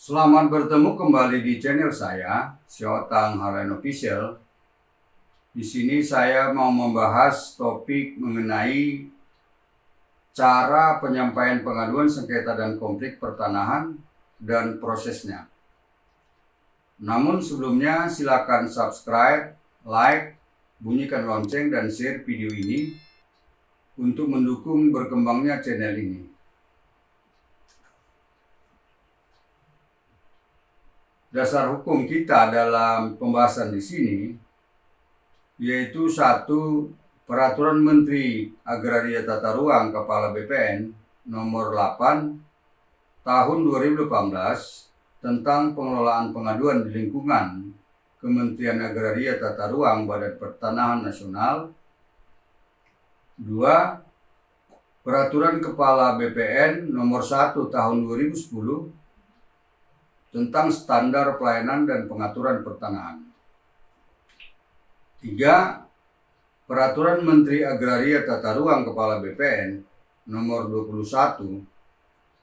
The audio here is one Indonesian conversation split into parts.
Selamat bertemu kembali di channel saya, Siotang Halen Official. Di sini saya mau membahas topik mengenai cara penyampaian pengaduan sengketa dan konflik pertanahan dan prosesnya. Namun sebelumnya silakan subscribe, like, bunyikan lonceng dan share video ini untuk mendukung berkembangnya channel ini. Dasar hukum kita dalam pembahasan di sini yaitu satu Peraturan Menteri Agraria Tata Ruang Kepala BPN nomor 8 tahun 2018 tentang pengelolaan pengaduan di lingkungan Kementerian Agraria Tata Ruang Badan Pertanahan Nasional. 2. Peraturan Kepala BPN nomor 1 tahun 2010 tentang standar pelayanan dan pengaturan pertanahan. 3. Peraturan Menteri Agraria Tata Ruang Kepala BPN nomor 21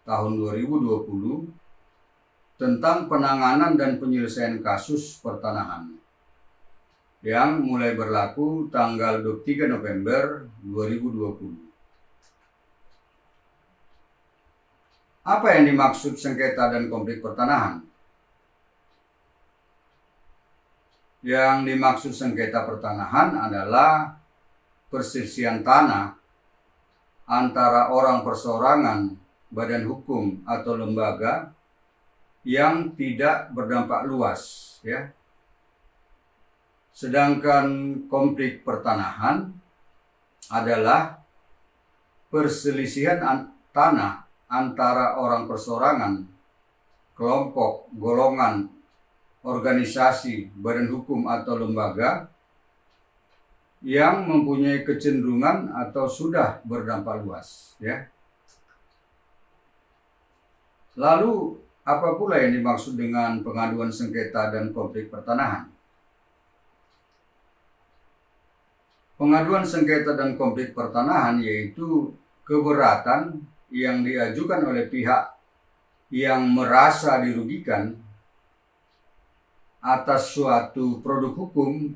tahun 2020 tentang penanganan dan penyelesaian kasus pertanahan yang mulai berlaku tanggal 23 November 2020. Apa yang dimaksud sengketa dan konflik pertanahan? Yang dimaksud sengketa pertanahan adalah perselisihan tanah antara orang perseorangan, badan hukum atau lembaga yang tidak berdampak luas, ya. Sedangkan konflik pertanahan adalah perselisihan tanah antara orang perseorangan, kelompok, golongan, organisasi, badan hukum atau lembaga yang mempunyai kecenderungan atau sudah berdampak luas, ya. Lalu apa pula yang dimaksud dengan pengaduan sengketa dan konflik pertanahan? Pengaduan sengketa dan konflik pertanahan yaitu keberatan yang diajukan oleh pihak yang merasa dirugikan atas suatu produk hukum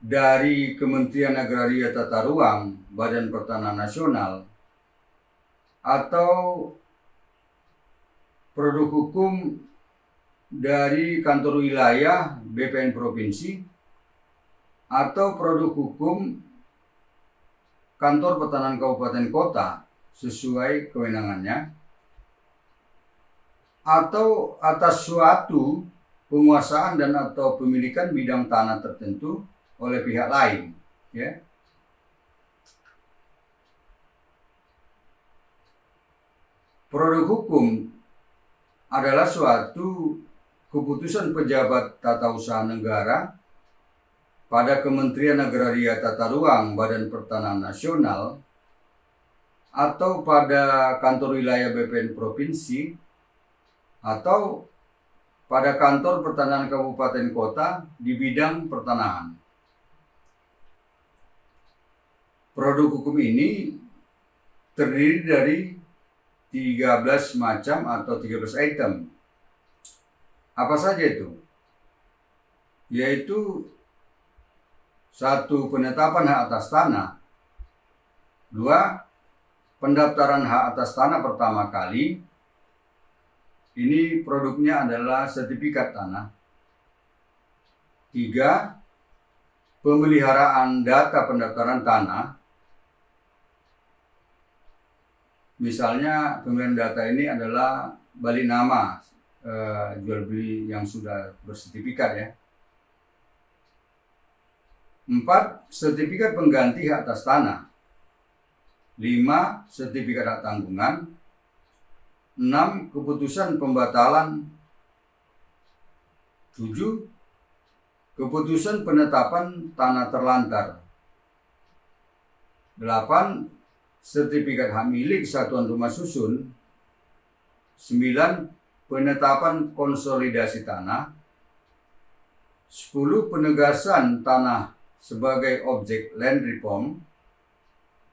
dari Kementerian Agraria Tata Ruang Badan Pertanahan Nasional atau produk hukum dari kantor wilayah BPN Provinsi atau produk hukum kantor pertanahan kabupaten kota sesuai kewenangannya, atau atas suatu penguasaan dan atau pemilikan bidang tanah tertentu oleh pihak lain, ya. Produk hukum adalah suatu keputusan pejabat tata usaha negara pada Kementerian Agraria Tata Ruang Badan Pertanahan Nasional atau pada kantor wilayah BPN Provinsi atau pada kantor pertanahan kabupaten kota di bidang pertanahan. Produk hukum ini terdiri dari 13 macam atau 13 item. Apa saja itu? Yaitu 1. Penetapan hak atas tanah. 2. Pendaftaran hak atas tanah pertama kali. Ini produknya adalah sertifikat tanah. 3. Pemeliharaan data pendaftaran tanah. Misalnya pemeliharaan data ini adalah balik nama jual beli yang sudah bersertifikat, ya. 4. Sertifikat pengganti hak atas tanah. 5. Sertifikat hak tanggungan. 6. Keputusan pembatalan. 7. Keputusan penetapan tanah terlantar. 8. Sertifikat hak milik satuan rumah susun. 9. Penetapan konsolidasi tanah. 10. Penegasan tanah sebagai objek land reform.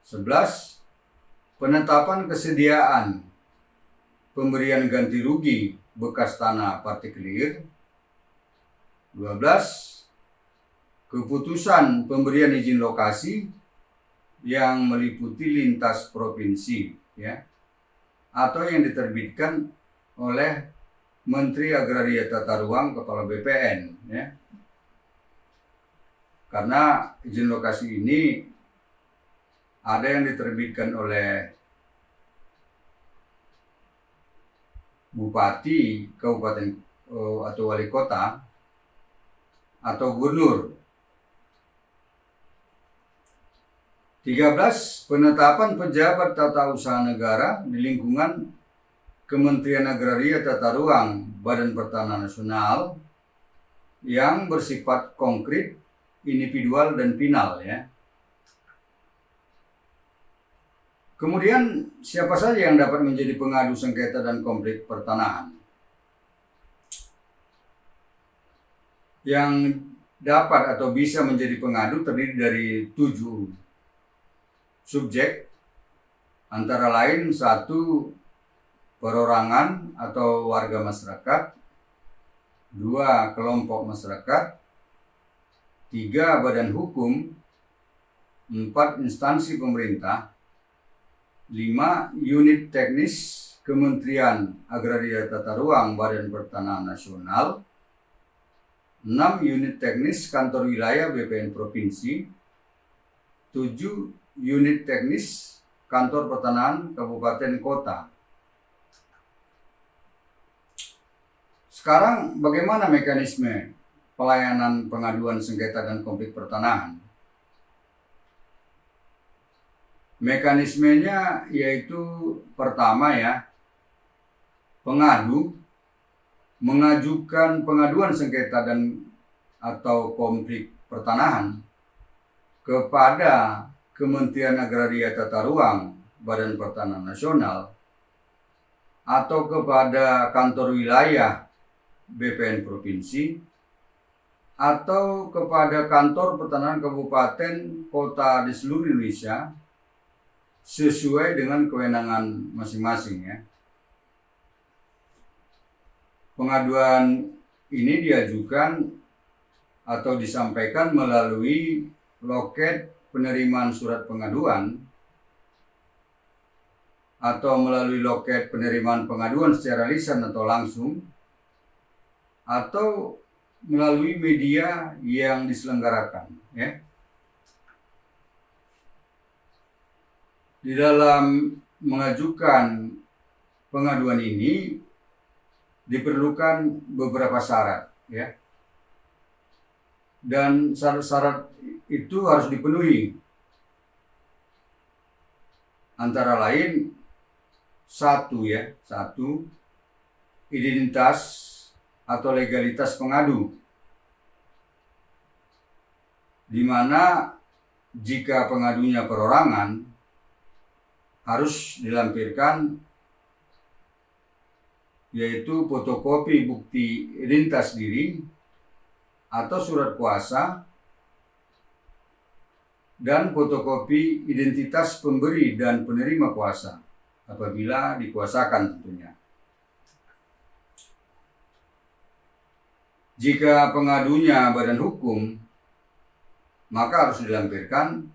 11. Penetapan kesediaan pemberian ganti rugi bekas tanah partikelir. 12. Keputusan pemberian izin lokasi yang meliputi lintas provinsi, ya, atau yang diterbitkan oleh Menteri Agraria Tata Ruang Kepala BPN, ya. Karena izin lokasi ini ada yang diterbitkan oleh bupati, kabupaten atau wali kota, atau gubernur. 13. Penetapan pejabat tata usaha negara di lingkungan Kementerian Agraria Tata Ruang Badan Pertanahan Nasional yang bersifat konkret, individual, dan final, ya. Kemudian siapa saja yang dapat menjadi pengadu sengketa dan konflik pertanahan? Yang dapat atau bisa menjadi pengadu terdiri dari 7 subjek, antara lain 1 perorangan atau warga masyarakat, 2 kelompok masyarakat, 3 badan hukum, 4 instansi pemerintah, 5 unit teknis Kementerian Agraria Tata Ruang Badan Pertanahan Nasional, 6 unit teknis kantor wilayah BPN Provinsi, 7 unit teknis kantor pertanahan kabupaten kota. Sekarang bagaimana mekanisme pelayanan pengaduan sengketa dan konflik pertanahan? Mekanismenya yaitu pertama, ya, pengadu mengajukan pengaduan sengketa dan atau konflik pertanahan kepada Kementerian Agraria Tata Ruang Badan Pertanahan Nasional atau kepada kantor wilayah BPN Provinsi atau kepada kantor pertanahan kabupaten kota di seluruh Indonesia sesuai dengan kewenangan masing-masing, ya. Pengaduan ini diajukan atau disampaikan melalui loket penerimaan surat pengaduan atau melalui loket penerimaan pengaduan secara lisan atau langsung, atau melalui media yang diselenggarakan, ya. Di dalam mengajukan pengaduan ini diperlukan beberapa syarat, ya. Dan syarat-syarat itu harus dipenuhi. Antara lain 1, identitas atau legalitas pengadu, di mana jika pengadunya perorangan harus dilampirkan yaitu fotokopi bukti identitas diri atau surat kuasa dan fotokopi identitas pemberi dan penerima kuasa apabila dikuasakan tentunya. Jika pengadunya badan hukum, maka harus dilampirkan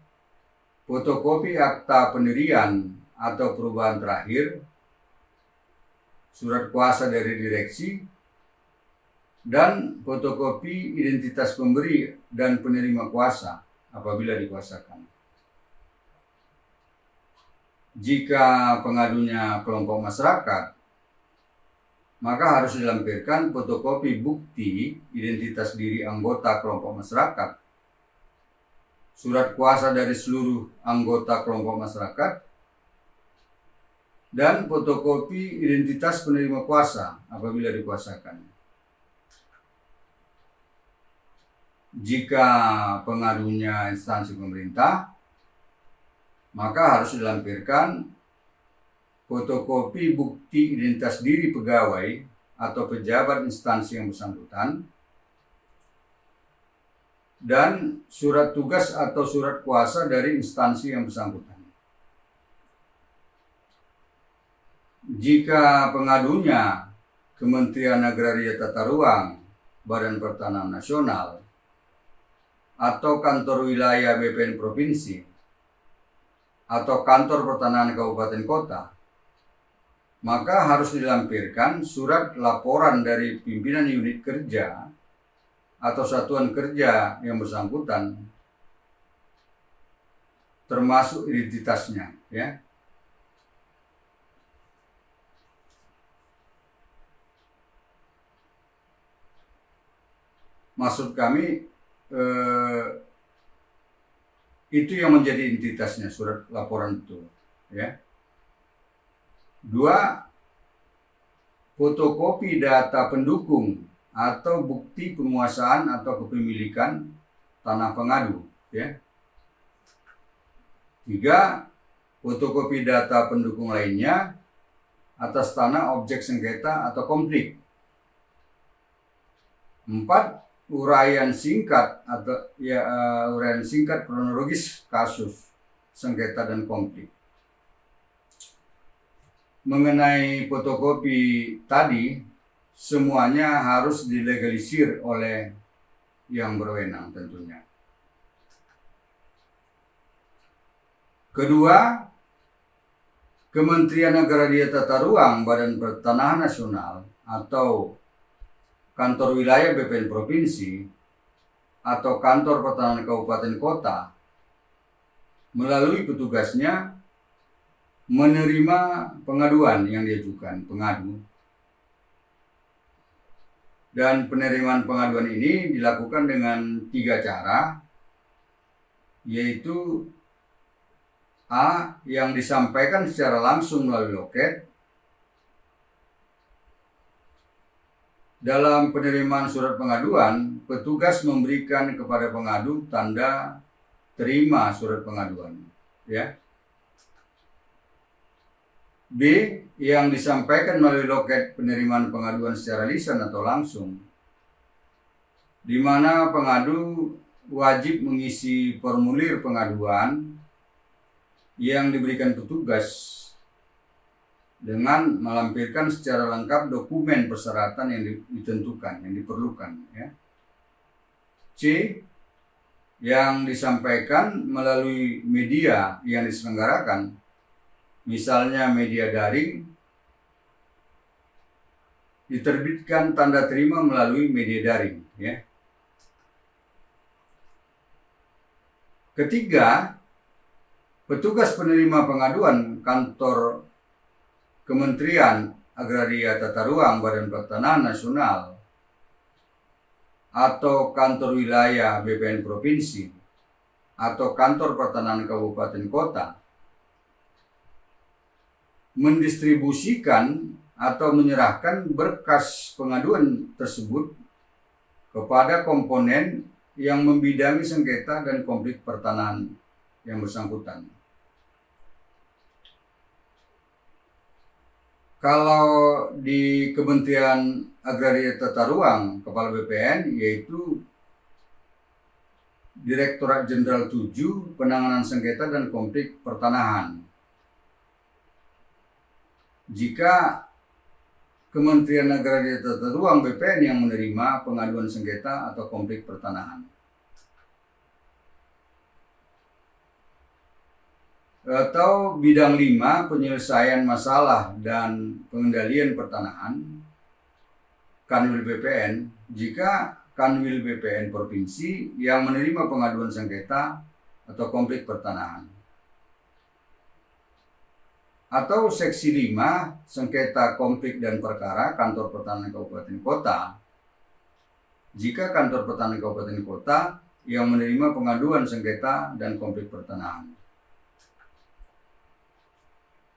fotokopi akta pendirian atau perubahan terakhir, surat kuasa dari direksi, dan fotokopi identitas pemberi dan penerima kuasa apabila dikuasakan. Jika pengadunya kelompok masyarakat, maka harus dilampirkan fotokopi bukti identitas diri anggota kelompok masyarakat, surat kuasa dari seluruh anggota kelompok masyarakat, dan fotokopi identitas penerima kuasa apabila dikuasakan. Jika pengadunya instansi pemerintah, maka harus dilampirkan fotokopi bukti identitas diri pegawai atau pejabat instansi yang bersangkutan, dan surat tugas atau surat kuasa dari instansi yang bersangkutan. Jika pengadunya Kementerian Agraria Tata Ruang, Badan Pertanahan Nasional, atau kantor wilayah BPN Provinsi, atau kantor pertanahan kabupaten kota, maka harus dilampirkan surat laporan dari pimpinan unit kerja atau satuan kerja yang bersangkutan, termasuk identitasnya, ya. Maksud kami itu yang menjadi identitasnya surat laporan itu, ya. 2, fotokopi data pendukung atau bukti penguasaan atau kepemilikan tanah pengadu, ya. 3, fotokopi data pendukung lainnya atas tanah objek sengketa atau konflik. 4, uraian singkat kronologis kasus sengketa dan konflik. Mengenai fotokopi tadi, semuanya harus dilegalisir oleh yang berwenang tentunya. Kedua, Kementerian Agraria Tata Ruang, Badan Pertanahan Nasional, atau kantor wilayah BPN Provinsi, atau kantor pertanahan kabupaten kota, melalui petugasnya menerima pengaduan yang diajukan pengadu. Dan penerimaan pengaduan ini dilakukan dengan 3 cara, yaitu A, yang disampaikan secara langsung melalui loket. Dalam penerimaan surat pengaduan, petugas memberikan kepada pengadu tanda terima surat pengaduan, ya. B, yang disampaikan melalui loket penerimaan pengaduan secara lisan atau langsung, di mana pengadu wajib mengisi formulir pengaduan yang diberikan petugas dengan melampirkan secara lengkap dokumen persyaratan yang ditentukan, yang diperlukan, ya. C, yang disampaikan melalui media yang diselenggarakan, misalnya media daring, diterbitkan tanda terima melalui media daring, ya. Ketiga, petugas penerima pengaduan kantor Kementerian Agraria Tata Ruang, Badan Pertanahan Nasional, atau kantor wilayah BPN Provinsi, atau kantor pertanahan kabupaten kota, mendistribusikan atau menyerahkan berkas pengaduan tersebut kepada komponen yang membidangi sengketa dan konflik pertanahan yang bersangkutan. Kalau di Kementerian Agraria Tata Ruang, Kepala BPN, yaitu Direktorat Jenderal 7 Penanganan Sengketa dan Konflik Pertanahan. Jika Kementerian Agraria Tata Ruang BPN yang menerima pengaduan sengketa atau konflik pertanahan. Atau bidang 5, penyelesaian masalah dan pengendalian pertanahan, Kanwil BPN, jika Kanwil BPN Provinsi yang menerima pengaduan sengketa atau konflik pertanahan. Atau Seksi 5, sengketa konflik dan perkara, Kantor Pertanahan Kabupaten Kota, jika Kantor Pertanahan Kabupaten Kota yang menerima pengaduan sengketa dan konflik pertanahan.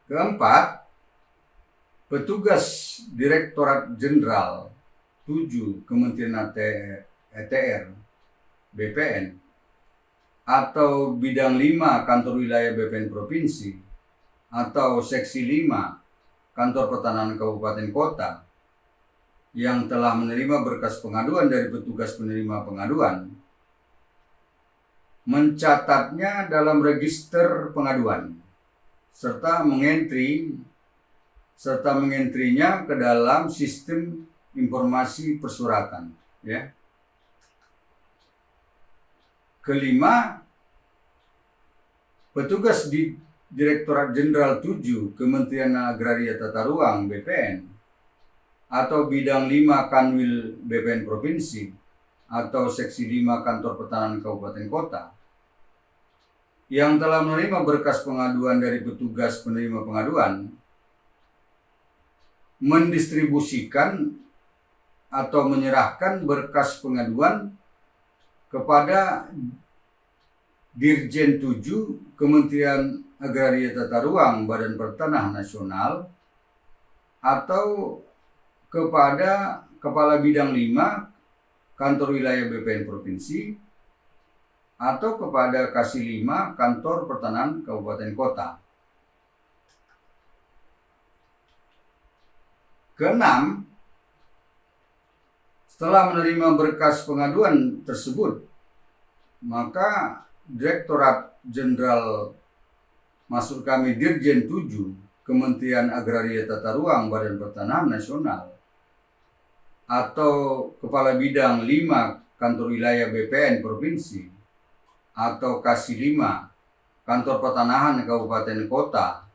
Keempat, petugas Direktorat Jenderal 7 Kementerian ATR BPN atau bidang 5 kantor wilayah BPN Provinsi atau Seksi 5 Kantor Pertanahan Kabupaten Kota yang telah menerima berkas pengaduan dari petugas penerima pengaduan, mencatatnya dalam register pengaduan serta mengentri serta mengentrinya ke dalam sistem informasi persuratan, ya. Kelima, petugas di Direktorat Jenderal 7 Kementerian Agraria Tata Ruang BPN atau bidang 5 Kanwil BPN Provinsi atau seksi 5 Kantor Pertanahan Kabupaten Kota yang telah menerima berkas pengaduan dari petugas penerima pengaduan mendistribusikan atau menyerahkan berkas pengaduan kepada Dirjen 7 Kementerian Agraria Tata Ruang Badan Pertanahan Nasional atau kepada Kepala Bidang 5 Kantor Wilayah BPN Provinsi atau kepada Kasih 5 Kantor Pertanahan Kabupaten Kota. Keenam, setelah menerima berkas pengaduan tersebut, maka Direktorat Jenderal, maksud kami Dirjen 7 Kementerian Agraria Tata Ruang Badan Pertanahan Nasional atau Kepala Bidang 5 Kantor Wilayah BPN Provinsi atau Kasih 5 Kantor Pertanahan Kabupaten Kota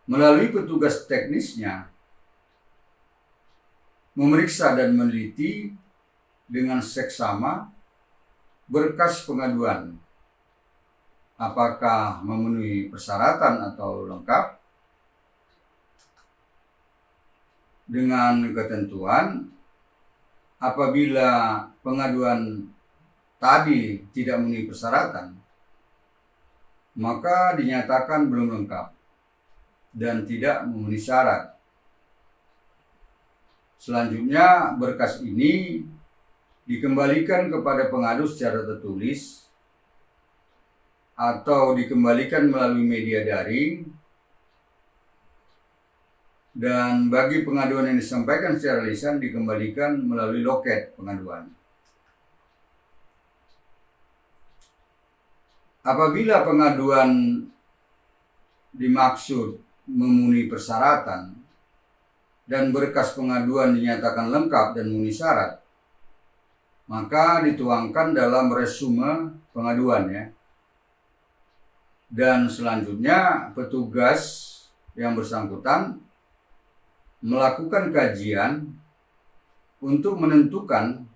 melalui petugas teknisnya memeriksa dan meneliti dengan seksama berkas pengaduan apakah memenuhi persyaratan atau lengkap dengan ketentuan apabila pengaduan tadi tidak memenuhi persyaratan maka dinyatakan belum lengkap dan tidak memenuhi syarat. Selanjutnya, berkas ini dikembalikan kepada pengadu secara tertulis atau dikembalikan melalui media daring, dan bagi pengaduan yang disampaikan secara lisan dikembalikan melalui loket pengaduan. Apabila pengaduan dimaksud memenuhi persyaratan dan berkas pengaduan dinyatakan lengkap dan memenuhi syarat, maka dituangkan dalam resume pengaduan, ya. Dan selanjutnya petugas yang bersangkutan melakukan kajian untuk menentukan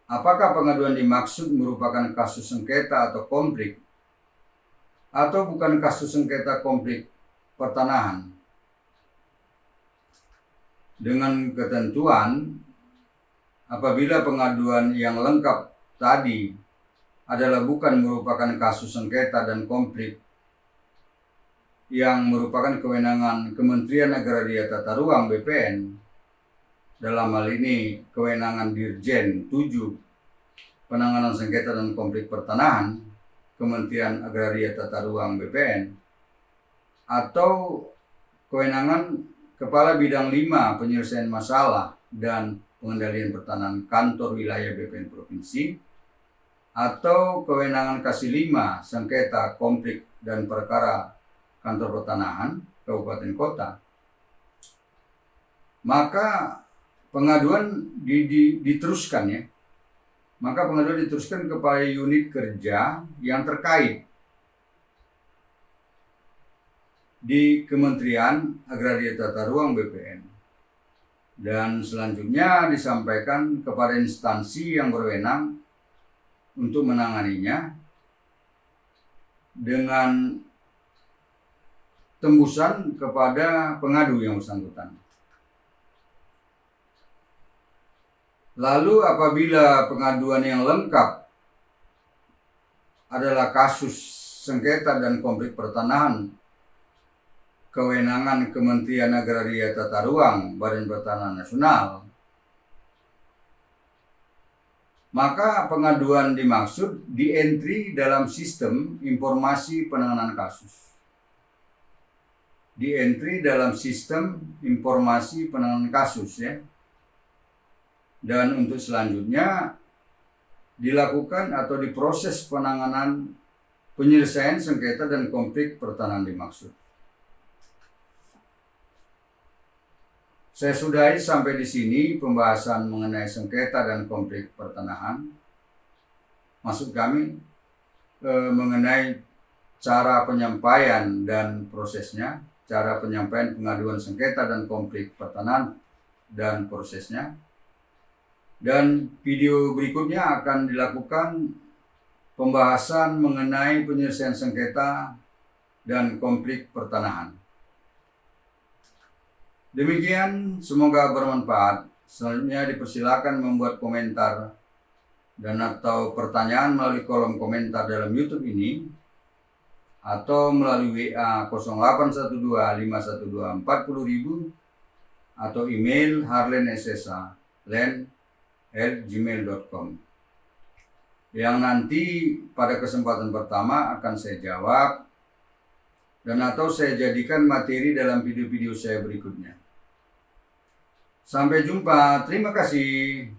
apakah pengaduan dimaksud merupakan kasus sengketa atau konflik atau bukan kasus sengketa konflik pertanahan. Dengan ketentuan apabila pengaduan yang lengkap tadi adalah bukan merupakan kasus sengketa dan konflik yang merupakan kewenangan Kementerian Agraria Tata Ruang BPN, dalam hal ini kewenangan Dirjen 7 Penanganan Sengketa dan Konflik Pertanahan Kementerian Agraria Tata Ruang BPN, atau kewenangan Kepala Bidang 5 Penyelesaian Masalah dan Pengendalian Pertanahan Kantor Wilayah BPN Provinsi, atau kewenangan Kasih 5 Sengketa, Konflik, dan Perkara Kantor Pertanahan Kabupaten Kota, maka pengaduan diteruskan, ya. Maka pengaduan diteruskan kepada unit kerja yang terkait di Kementerian Agraria Tata Ruang BPN, dan selanjutnya disampaikan kepada instansi yang berwenang untuk menanganinya dengan tembusan kepada pengadu yang bersangkutan. Lalu apabila pengaduan yang lengkap adalah kasus sengketa dan konflik pertanahan kewenangan Kementerian Agraria Tata Ruang Badan Pertanahan Nasional, maka pengaduan dimaksud di-entry dalam sistem informasi penanganan kasus. Di-entry dalam sistem informasi penanganan kasus, ya. Dan untuk selanjutnya dilakukan atau diproses penanganan penyelesaian sengketa dan konflik pertanahan dimaksud. Saya sudahi sampai di sini pembahasan mengenai sengketa dan konflik pertanahan. Maksud kami mengenai cara penyampaian dan prosesnya, cara penyampaian pengaduan sengketa dan konflik pertanahan dan prosesnya. Dan video berikutnya akan dilakukan pembahasan mengenai penyelesaian sengketa dan konflik pertanahan. Demikian, semoga bermanfaat. Selanjutnya dipersilakan membuat komentar dan atau pertanyaan melalui kolom komentar dalam YouTube ini atau melalui WA 0812 512 40.000 atau email harlenessa@gmail.com yang nanti pada kesempatan pertama akan saya jawab dan atau saya jadikan materi dalam video-video saya berikutnya. Sampai jumpa, terima kasih.